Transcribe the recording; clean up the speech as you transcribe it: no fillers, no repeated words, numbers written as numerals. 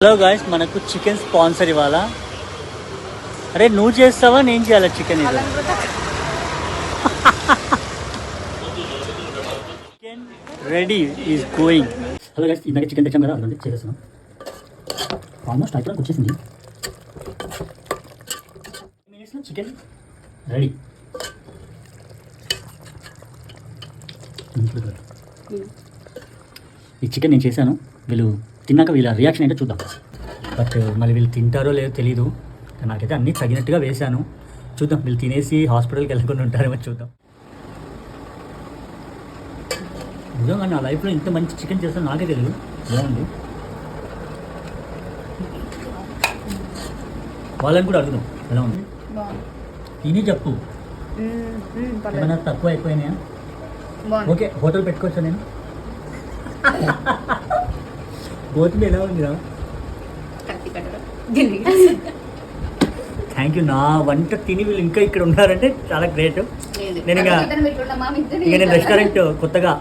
Hello guys, మనకు chicken sponsor ఇవాళ. అరే నువ్వు చేస్తావా నేను చేయాలా చికెన్? ఇది chicken ready is going. Hello guys, ఇందాక చికెన్ తెచ్చాం కదా, అలా చేసేస్తున్నాం. ఆల్మోస్ట్ అయిపోయి వచ్చేసింది. మినిట్స్లో చికెన్ రెడీ. ఈ చికెన్ నేను చేశాను. వీళ్ళు తిన్నాక వీళ్ళ రియాక్షన్ ఏంటో చూద్దాం. బట్ మళ్ళీ వీళ్ళు తింటారో లేదో తెలీదు. నాకైతే అన్నీ తగినట్టుగా వేశాను. చూద్దాం, వీళ్ళు తినేసి హాస్పిటల్కి వెళ్ళకుండా ఉంటారేమో చూద్దాం. నిజంగా నా లైఫ్లో ఇంత మంచి చికెన్ చేస్తాను నాకే తెలియదు. బాగుంది. వాళ్ళని కూడా అడుగుదాం ఎలా ఉంది. తిని చెప్పు, ఏమైనా తక్కువ అయిపోయినాయా? ఓకే, హోటల్ పెట్టుకోవచ్చా నేను? గోతులు ఎలా ఉందిరా? Thank you. నా వంట తిని వీళ్ళు ఇంకా ఇక్కడ ఉన్నారంటే చాలా గ్రేట్. నేను రెస్టారెంట్ కొత్తగా